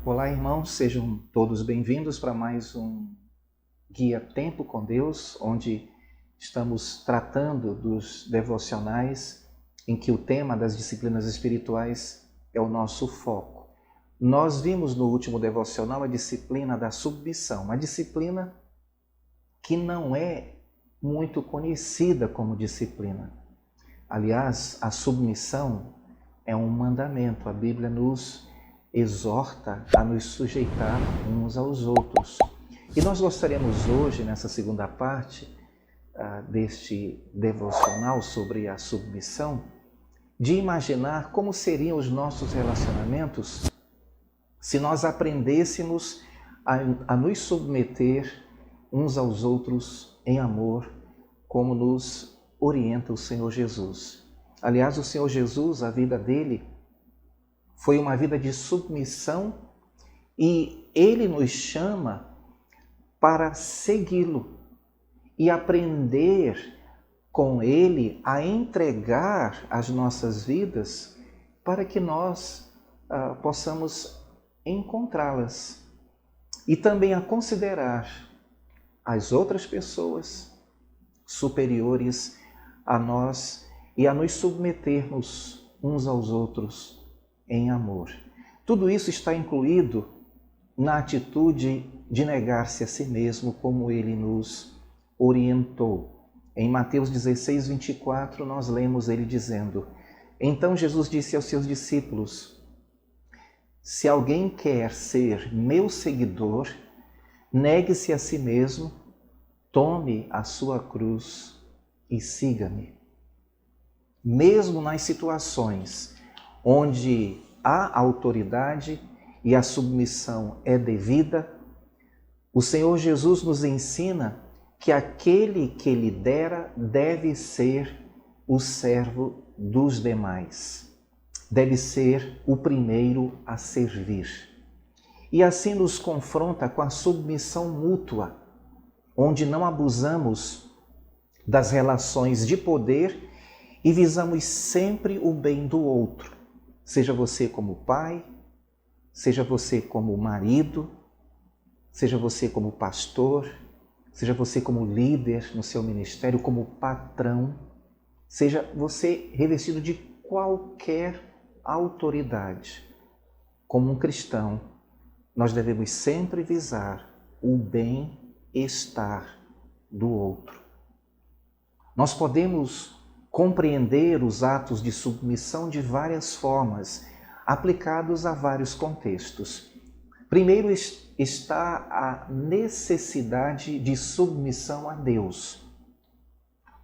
Olá, irmãos, sejam todos bem-vindos para mais um Guia Tempo com Deus, onde estamos tratando dos devocionais em que o tema das disciplinas espirituais é o nosso foco. Nós vimos no último devocional a disciplina da submissão, uma disciplina que não é muito conhecida como disciplina. Aliás, a submissão é um mandamento, a Bíblia nos exorta a nos sujeitar uns aos outros. E nós gostaríamos hoje, nessa segunda parte deste devocional sobre a submissão, de imaginar como seriam os nossos relacionamentos se nós aprendêssemos a nos submeter uns aos outros em amor, como nos orienta o Senhor Jesus. Aliás, o Senhor Jesus, a vida dele foi uma vida de submissão e ele nos chama para segui-lo e aprender com ele a entregar as nossas vidas para que nós possamos encontrá-las e também a considerar as outras pessoas superiores a nós e a nos submetermos uns aos outros em amor. Tudo isso está incluído na atitude de negar-se a si mesmo, como ele nos orientou. Em Mateus 16, 24, nós lemos ele dizendo: Então Jesus disse aos seus discípulos: Se alguém quer ser meu seguidor, negue-se a si mesmo, tome a sua cruz e siga-me. Mesmo nas situações onde há autoridade e a submissão é devida, o Senhor Jesus nos ensina que aquele que lidera deve ser o servo dos demais, deve ser o primeiro a servir. E assim nos confronta com a submissão mútua, onde não abusamos das relações de poder e visamos sempre o bem do outro. Seja você como pai, seja você como marido, seja você como pastor, seja você como líder no seu ministério, como patrão, seja você revestido de qualquer autoridade. Como um cristão, nós devemos sempre visar o bem-estar do outro. Nós podemos compreender os atos de submissão de várias formas, aplicados a vários contextos. Primeiro está a necessidade de submissão a Deus.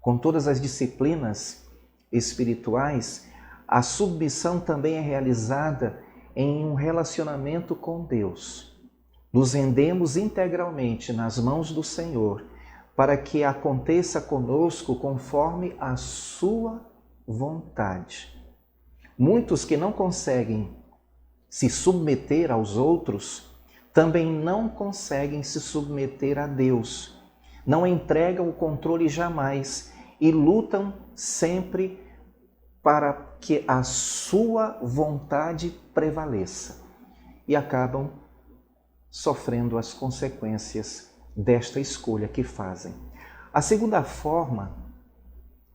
Com todas as disciplinas espirituais, a submissão também é realizada em um relacionamento com Deus. Nos rendemos integralmente nas mãos do Senhor, para que aconteça conosco conforme a sua vontade. Muitos que não conseguem se submeter aos outros, também não conseguem se submeter a Deus. Não entregam o controle jamais e lutam sempre para que a sua vontade prevaleça. E acabam sofrendo as consequências desta escolha que fazem. A segunda forma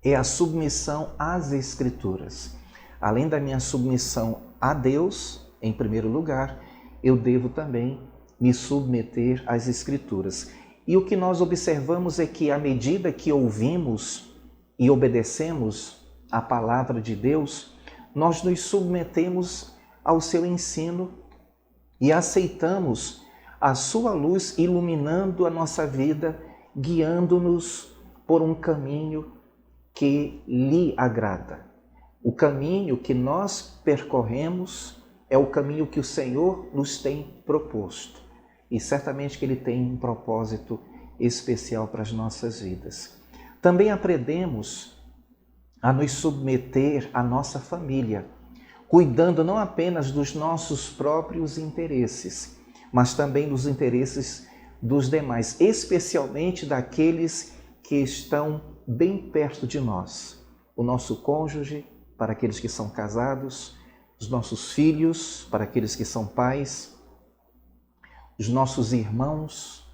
é a submissão às Escrituras. Além da minha submissão a Deus, em primeiro lugar, eu devo também me submeter às Escrituras. E o que nós observamos é que, à medida que ouvimos e obedecemos a palavra de Deus, nós nos submetemos ao seu ensino e aceitamos a sua luz iluminando a nossa vida, guiando-nos por um caminho que lhe agrada. O caminho que nós percorremos é o caminho que o Senhor nos tem proposto. E certamente que Ele tem um propósito especial para as nossas vidas. Também aprendemos a nos submeter à nossa família, cuidando não apenas dos nossos próprios interesses, mas também dos interesses dos demais, especialmente daqueles que estão bem perto de nós. O nosso cônjuge, para aqueles que são casados, os nossos filhos, para aqueles que são pais, os nossos irmãos,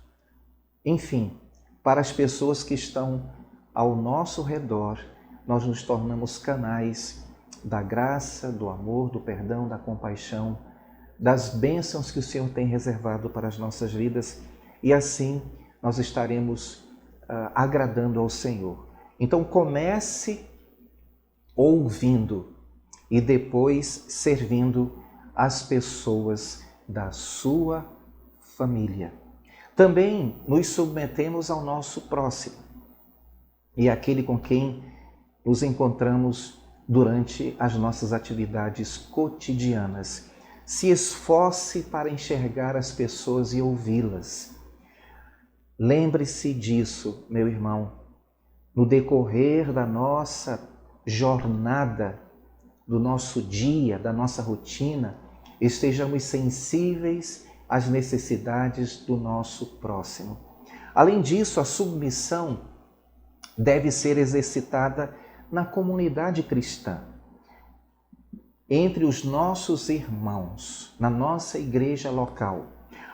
enfim, para as pessoas que estão ao nosso redor, nós nos tornamos canais da graça, do amor, do perdão, da compaixão, das bênçãos que o Senhor tem reservado para as nossas vidas, e assim nós estaremos agradando ao Senhor. Então comece ouvindo e depois servindo as pessoas da sua família. Também nos submetemos ao nosso próximo e àquele com quem nos encontramos durante as nossas atividades cotidianas. Se esforce para enxergar as pessoas e ouvi-las. Lembre-se disso, meu irmão, no decorrer da nossa jornada, do nosso dia, da nossa rotina, estejamos sensíveis às necessidades do nosso próximo. Além disso, a submissão deve ser exercitada na comunidade cristã, entre os nossos irmãos, na nossa igreja local,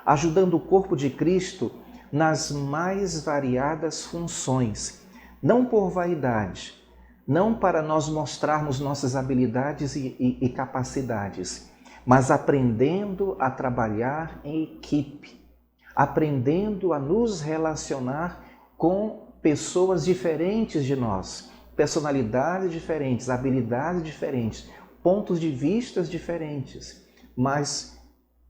ajudando o corpo de Cristo nas mais variadas funções, não por vaidade, não para nós mostrarmos nossas habilidades e capacidades, mas aprendendo a trabalhar em equipe, aprendendo a nos relacionar com pessoas diferentes de nós, personalidades diferentes, habilidades diferentes, pontos de vista diferentes, mas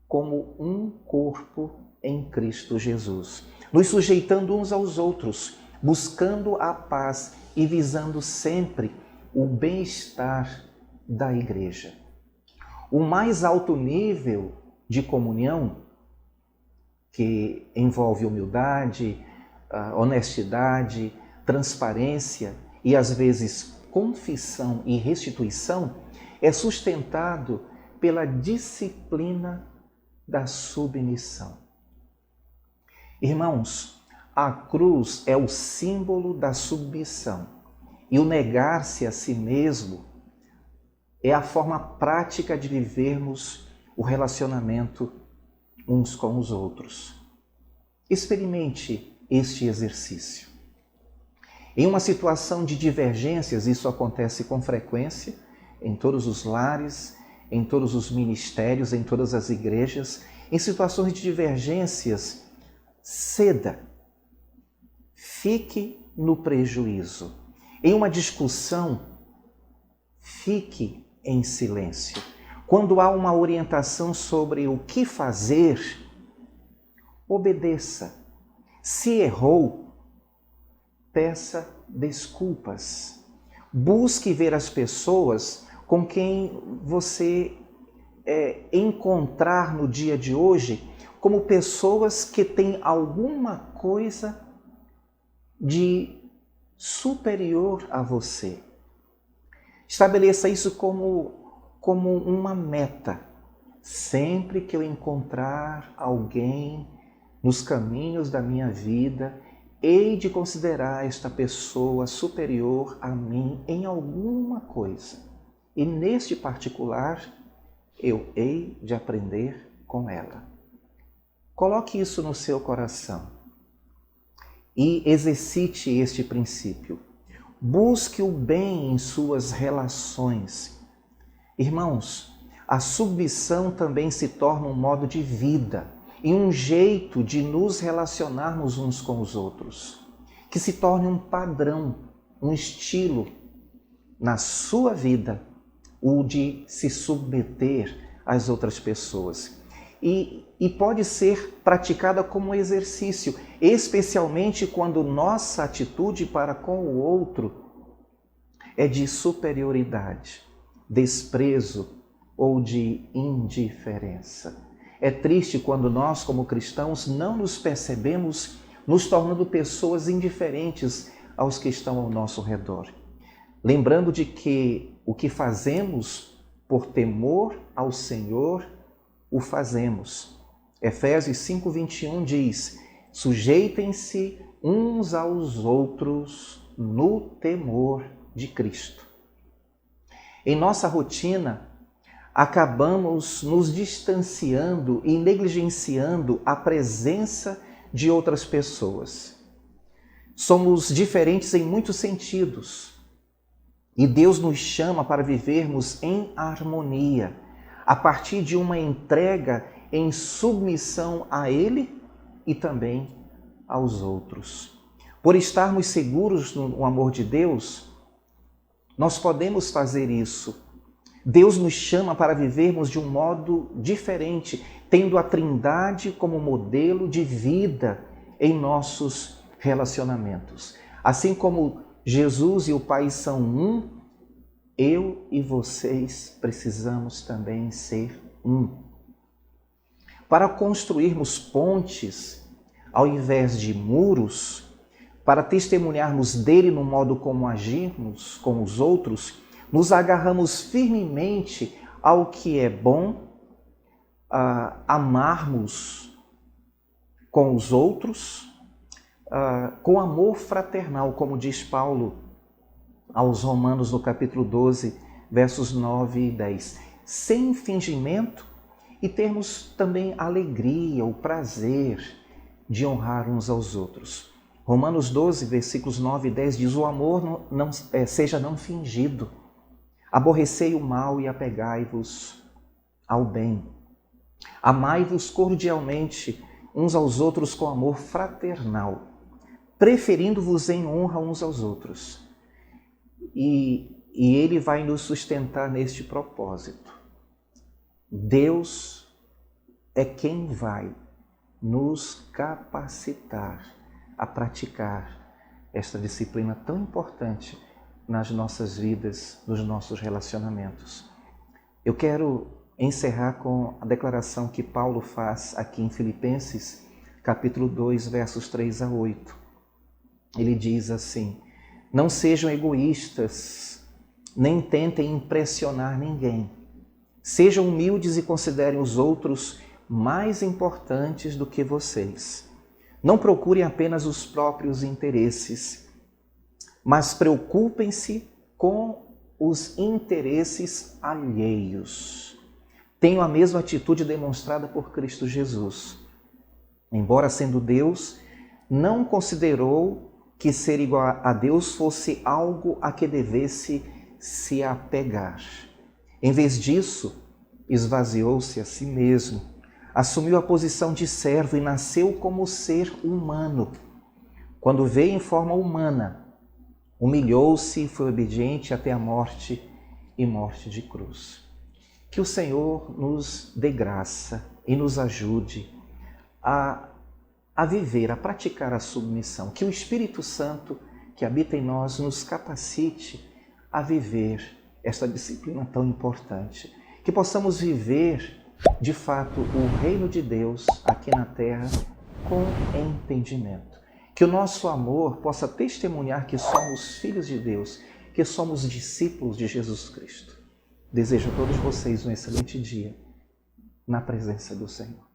como um corpo em Cristo Jesus, nos sujeitando uns aos outros, buscando a paz e visando sempre o bem-estar da igreja. O mais alto nível de comunhão, que envolve humildade, honestidade, transparência e às vezes confissão e restituição, é sustentado pela disciplina da submissão. Irmãos, a cruz é o símbolo da submissão e o negar-se a si mesmo é a forma prática de vivermos o relacionamento uns com os outros. Experimente este exercício. Em uma situação de divergências, isso acontece com frequência em todos os lares, em todos os ministérios, em todas as igrejas. Em situações de divergências, ceda, fique no prejuízo. Em uma discussão, fique em silêncio. Quando há uma orientação sobre o que fazer, obedeça. Se errou, peça desculpas. Busque ver as pessoas com quem você encontrar no dia de hoje como pessoas que têm alguma coisa de superior a você. Estabeleça isso como uma meta. Sempre que eu encontrar alguém nos caminhos da minha vida, hei de considerar esta pessoa superior a mim em alguma coisa. E neste particular, eu hei de aprender com ela. Coloque isso no seu coração e exercite este princípio. Busque o bem em suas relações. Irmãos, a submissão também se torna um modo de vida e um jeito de nos relacionarmos uns com os outros, que se torne um padrão, um estilo na sua vida, o de se submeter às outras pessoas. E pode ser praticada como exercício, especialmente quando nossa atitude para com o outro é de superioridade, desprezo ou de indiferença. É triste quando nós, como cristãos, não nos percebemos nos tornando pessoas indiferentes aos que estão ao nosso redor. Lembrando de que o que fazemos por temor ao Senhor, o fazemos. Efésios 5:21 diz: sujeitem-se uns aos outros no temor de Cristo. Em nossa rotina, acabamos nos distanciando e negligenciando a presença de outras pessoas. Somos diferentes em muitos sentidos e Deus nos chama para vivermos em harmonia, a partir de uma entrega em submissão a Ele e também aos outros. Por estarmos seguros no amor de Deus, nós podemos fazer isso. Deus nos chama para vivermos de um modo diferente, tendo a Trindade como modelo de vida em nossos relacionamentos. Assim como Jesus e o Pai são um, eu e vocês precisamos também ser um. Para construirmos pontes, ao invés de muros, para testemunharmos dele no modo como agirmos com os outros, nos agarramos firmemente ao que é bom, amarmos com os outros, com amor fraternal, como diz Paulo aos Romanos no capítulo 12, versos 9 e 10. Sem fingimento e termos também alegria, o prazer de honrar uns aos outros. Romanos 12, versículos 9 e 10 diz: o amor seja não fingido. Aborrecei o mal e apegai-vos ao bem. Amai-vos cordialmente uns aos outros com amor fraternal, preferindo-vos em honra uns aos outros. E Ele vai nos sustentar neste propósito. Deus é quem vai nos capacitar a praticar esta disciplina tão importante nas nossas vidas, nos nossos relacionamentos. Eu quero encerrar com a declaração que Paulo faz aqui em Filipenses, capítulo 2, versos 3 a 8. Ele diz assim: não sejam egoístas, nem tentem impressionar ninguém. Sejam humildes e considerem os outros mais importantes do que vocês. Não procurem apenas os próprios interesses, mas preocupem-se com os interesses alheios. Tenham a mesma atitude demonstrada por Cristo Jesus. Embora sendo Deus, não considerou que ser igual a Deus fosse algo a que devesse se apegar. Em vez disso, esvaziou-se a si mesmo, assumiu a posição de servo e nasceu como ser humano. Quando veio em forma humana, humilhou-se e foi obediente até a morte e morte de cruz. Que o Senhor nos dê graça e nos ajude a viver, a praticar a submissão. Que o Espírito Santo que habita em nós nos capacite a viver esta disciplina tão importante. Que possamos viver, de fato, o reino de Deus aqui na terra com entendimento. Que o nosso amor possa testemunhar que somos filhos de Deus, que somos discípulos de Jesus Cristo. Desejo a todos vocês um excelente dia na presença do Senhor.